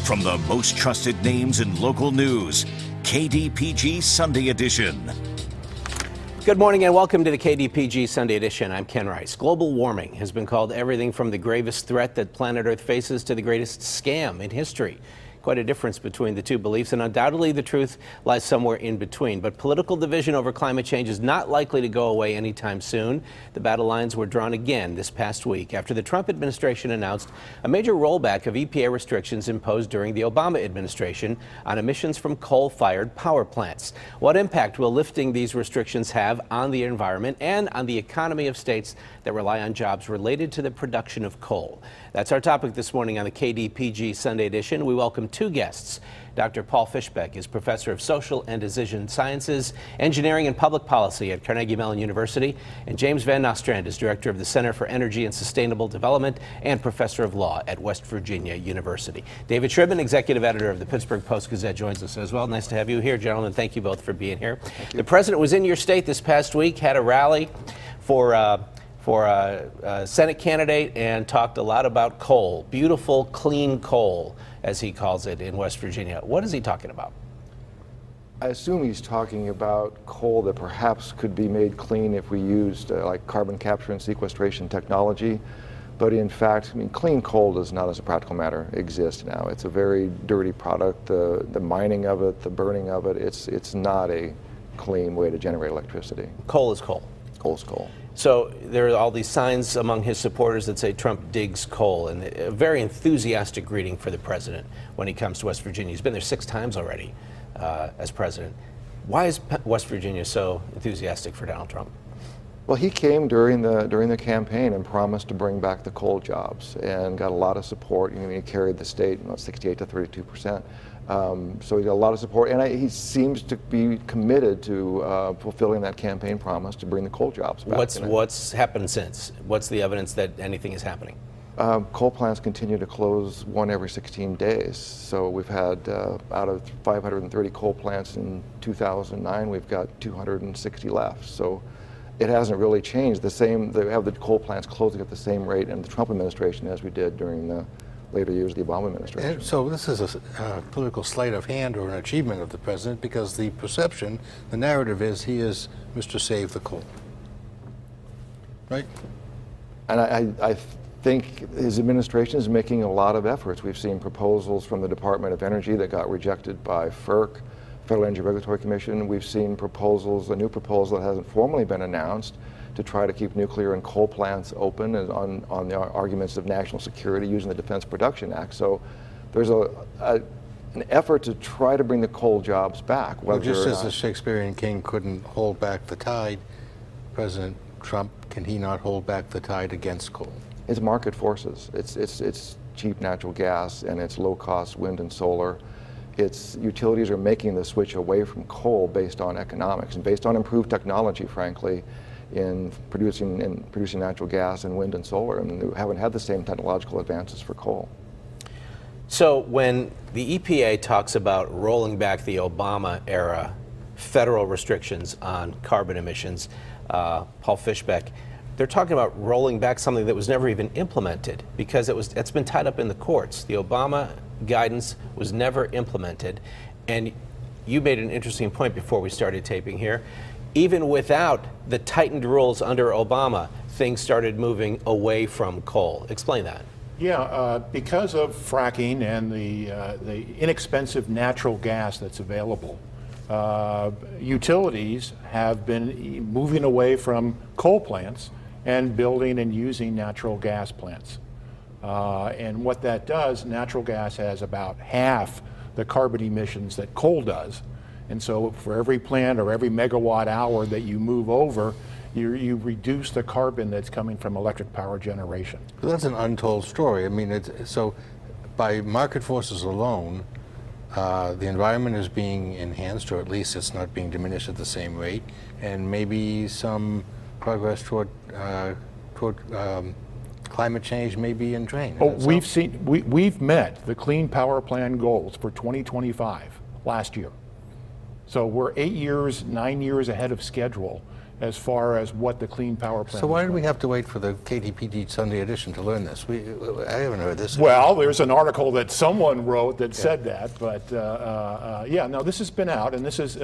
From the most trusted names in local news, KDPG Sunday Edition. Good morning and welcome to the KDPG Sunday Edition. I'm Ken Rice. Global warming has been called everything from the gravest threat that planet Earth faces to the greatest scam in history. Quite a difference between the two beliefs, and undoubtedly the truth lies somewhere in between. But political division over climate change is not likely to go away anytime soon. The battle lines were drawn again this past week after the Trump administration announced a major rollback of EPA restrictions imposed during the Obama administration on emissions from coal-fired power plants. What impact will lifting these restrictions have on the environment and on the economy of states that rely on jobs related to the production of coal? That's our topic this morning on the KDPG Sunday Edition. We welcome two guests. Dr. Paul Fischbeck is professor of social and decision sciences, engineering and public policy at Carnegie Mellon University, and James Van Nostrand is director of the Center for Energy and Sustainable Development and professor of law at West Virginia University. David Shribman, executive editor of the Pittsburgh Post-Gazette, joins us as well. Nice to have you here, gentlemen. Thank you both for being here. The president was in your state this past week, had a rally for a Senate candidate, and talked a lot about coal, beautiful, clean coal, as he calls it in West Virginia. What is he talking about? I assume he's talking about coal that perhaps could be made clean if we used like carbon capture and sequestration technology. But in fact, I mean, clean coal does not, as a practical matter, exist now. It's a very dirty product. The mining of it, the burning of it, it's not a clean way to generate electricity. Coal is coal. Coal is coal. So there are all these signs among his supporters that say Trump digs coal, and a very enthusiastic greeting for the president when he comes to West Virginia. He's been there 6 times already as president. Why is West Virginia so enthusiastic for Donald Trump? Well, he came during the campaign and promised to bring back the coal jobs, and got a lot of support. You know, he carried the state 68 to 32%. So he got a lot of support, and he seems to be committed to fulfilling that campaign promise to bring the coal jobs back. What's happened since? What's the evidence that anything is happening? Coal plants continue to close one every 16 days. So we've had, out of 530 coal plants in 2009, we've got 260 left. So it hasn't really changed. They have the coal plants closing at the same rate in the Trump administration as we did during the later years of the Obama administration. And so this is a political sleight of hand or an achievement of the president, because the perception, the narrative is he is Mr. Save the Coal, right? And I think his administration is making a lot of efforts. We've seen proposals from the Department of Energy that got rejected by FERC, Federal Energy Regulatory Commission. We've seen proposals, a new proposal that hasn't formally been announced, to try to keep nuclear and coal plants open, and on the arguments of national security using the Defense Production Act. So there's an effort to try to bring the coal jobs back. Well, just as the Shakespearean king couldn't hold back the tide, President Trump, can he not hold back the tide against coal? It's market forces. It's cheap natural gas, and it's low-cost wind and solar. It's utilities are making the switch away from coal based on economics and based on improved technology, frankly, in producing natural gas and wind and solar, and we haven't had the same technological advances for coal. So when the EPA talks about rolling back the Obama era federal restrictions on carbon emissions, Paul Fischbeck, they're talking about rolling back something that was never even implemented, because it's been tied up in the courts. The Obama guidance was never implemented, and you made an interesting point before we started taping here. Even without the tightened rules under Obama, things started moving away from coal. Explain that. Yeah, because of fracking and the inexpensive natural gas that's available, utilities have been moving away from coal plants and building and using natural gas plants. And what that does, natural gas has about half the carbon emissions that coal does. And so for every plant or every megawatt hour that you move over, you reduce the carbon that's coming from electric power generation. But that's an untold story. I mean, so by market forces alone, the environment is being enhanced, or at least it's not being diminished at the same rate, and maybe some progress toward climate change may be in train. Oh, we've met the Clean Power Plan goals for 2025 last year. So we're 8 years, 9 years ahead of schedule as far as what the Clean Power Plan. So why did we have to wait for the KDPG Sunday edition to learn this? I haven't heard this. Well, there's an article that someone wrote that said that, but yeah, no, this has been out, and this is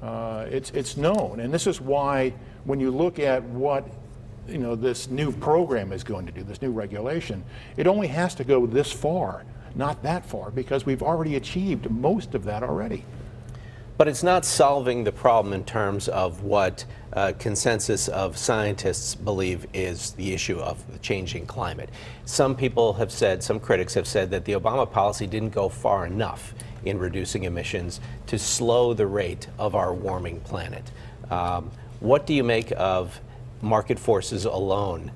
it's known, and this is why when you look at what this new program is going to do, this new regulation, it only has to go this far, not that far, because we've already achieved most of that already. But it's not solving the problem in terms of what consensus of scientists believe is the issue of the changing climate. Some people have said, some critics have said that the Obama policy didn't go far enough in reducing emissions to slow the rate of our warming planet. What do you make of market forces alone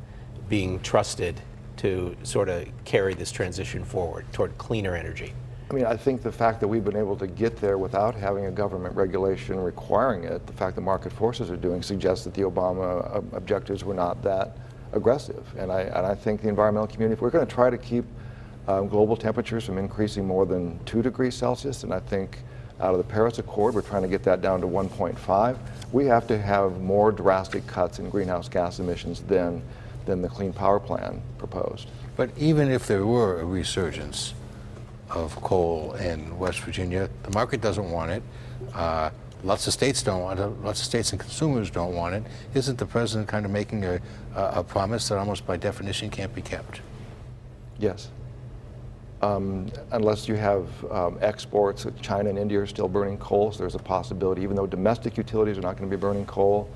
being trusted to sort of carry this transition forward toward cleaner energy? I mean, I think the fact that we've been able to get there without having a government regulation requiring it, the fact that market forces are doing, suggests that the Obama objectives were not that aggressive. And I think the environmental community, if we're going to try to keep global temperatures from increasing more than 2 degrees Celsius, and I think out of the Paris Accord, we're trying to get that down to 1.5, we have to have more drastic cuts in greenhouse gas emissions than the Clean Power Plan proposed. But even if there were a resurgence of coal in West Virginia, the market doesn't want it. Lots of states don't want it. Lots of states and consumers don't want it. Isn't the president kind of making a promise that almost by definition can't be kept? Yes. Unless you have exports, China and India are still burning coal, so there's a possibility, even though domestic utilities are not going to be burning coal,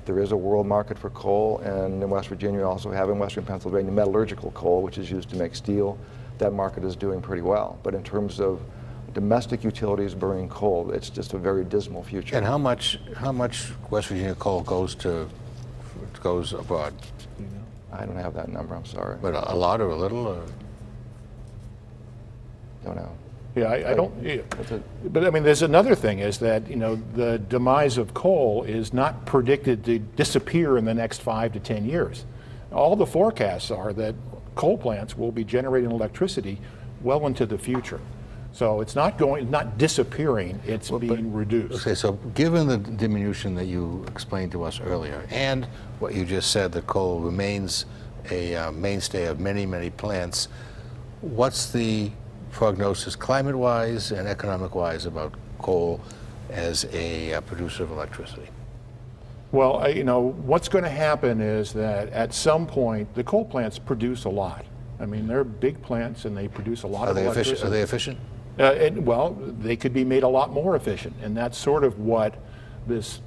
there is a world market for coal, and in West Virginia we also have in Western Pennsylvania metallurgical coal, which is used to make steel. That market is doing pretty well. But in terms of domestic utilities burning coal, it's just a very dismal future. And how much West Virginia coal goes abroad? I don't have that number, I'm sorry. But a lot or a little? Or? Don't know. Yeah, I don't. Yeah. But I mean, there's another thing is that the demise of coal is not predicted to disappear in the next 5 to 10 years. All the forecasts are that coal plants will be generating electricity well into the future. So it's not disappearing, it's being reduced. Okay, so given the diminution that you explained to us earlier, and what you just said, that coal remains a mainstay of many, many plants, what's the prognosis climate-wise and economic-wise about coal as a producer of electricity? Well, what's going to happen is that at some point, the coal plants produce a lot. I mean, they're big plants and they produce a lot of electricity. Are they efficient? Well, they could be made a lot more efficient, and that's sort of what this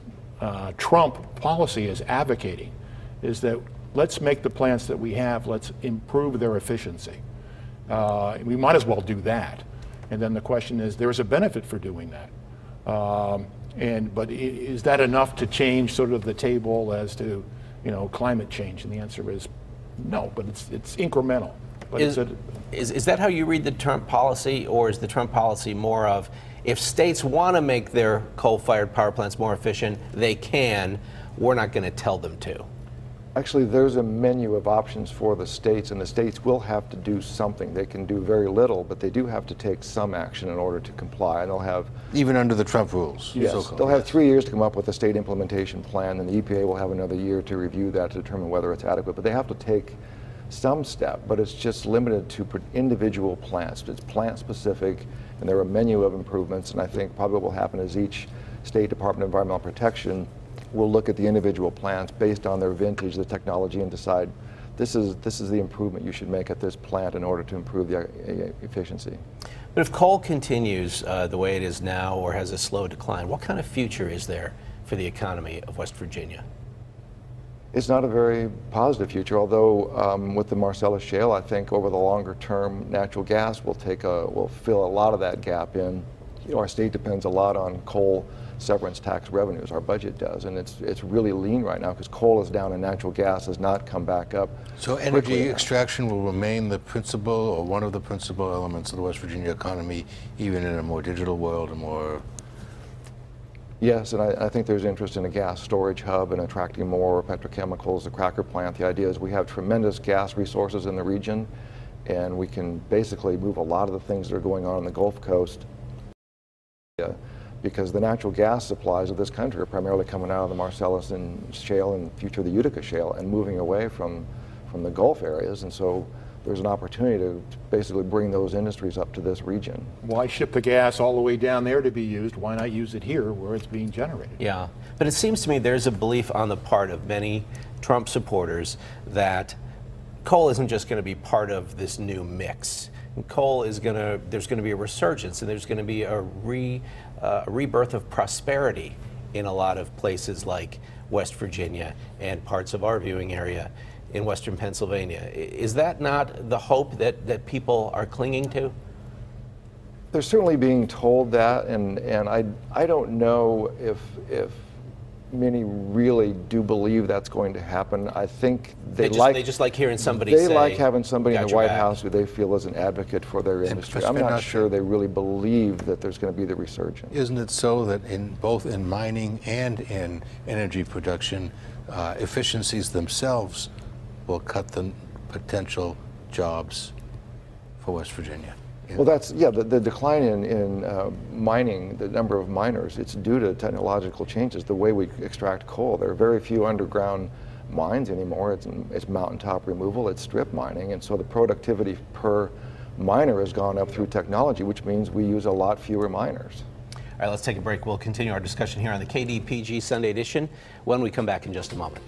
Trump policy is advocating, is that let's make the plants that we have, let's improve their efficiency. We might as well do that. And then the question is, there's a benefit for doing that. But is that enough to change sort of the table as to, climate change? And the answer is no, but it's incremental. But is that how you read the Trump policy, or is the Trump policy more of, if states want to make their coal-fired power plants more efficient, they can, we're not going to tell them to? Actually, there's a menu of options for the states, and the states will have to do something. They can do very little, but they do have to take some action in order to comply, and they'll have... Even under the Trump rules? Yes, they'll have 3 years to come up with a state implementation plan, and the EPA will have another year to review that to determine whether it's adequate. But they have to take some step, but it's just limited to individual plants. It's plant-specific, and there are a menu of improvements, and I think probably what will happen is each State Department of Environmental Protection will look at the individual plants based on their vintage, the technology, and decide this is the improvement you should make at this plant in order to improve the efficiency. But if coal continues the way it is now or has a slow decline, what kind of future is there for the economy of West Virginia? It's not a very positive future, although with the Marcellus Shale, I think over the longer term, natural gas will fill a lot of that gap in. Our state depends a lot on coal severance tax revenues, our budget does, and it's really lean right now because coal is down and natural gas has not come back up. So energy extraction will remain the principal or one of the principal elements of the West Virginia economy, even in a more digital world, and more... Yes, and I think there's interest in a gas storage hub and attracting more petrochemicals, the cracker plant. The idea is we have tremendous gas resources in the region, and we can basically move a lot of the things that are going on the Gulf Coast because the natural gas supplies of this country are primarily coming out of the Marcellus and shale and future the Utica shale and moving away from the Gulf areas. And so there's an opportunity to basically bring those industries up to this region. Why ship the gas all the way down there to be used? Why not use it here where it's being generated? Yeah, but it seems to me there's a belief on the part of many Trump supporters that coal isn't just going to be part of this new mix. And coal is there's going to be a resurgence, and there's going to be a rebirth of prosperity in a lot of places like West Virginia and parts of our viewing area in Western Pennsylvania. Is that not the hope that people are clinging to? They're certainly being told that, and I don't know if many really do believe that's going to happen. I think they just like hearing somebody say, they like having somebody in the White House who they feel is an advocate for their industry. I'm not sure they really believe that there's going to be the resurgence. Isn't it so that both in mining and in energy production, efficiencies themselves will cut the potential jobs for West Virginia? Well, that's, yeah, the decline in mining, the number of miners, it's due to technological changes, the way we extract coal. There are very few underground mines anymore. It's mountaintop removal, it's strip mining, and so the productivity per miner has gone up through technology, which means we use a lot fewer miners. All right, let's take a break. We'll continue our discussion here on the KDPG Sunday Edition when we come back in just a moment.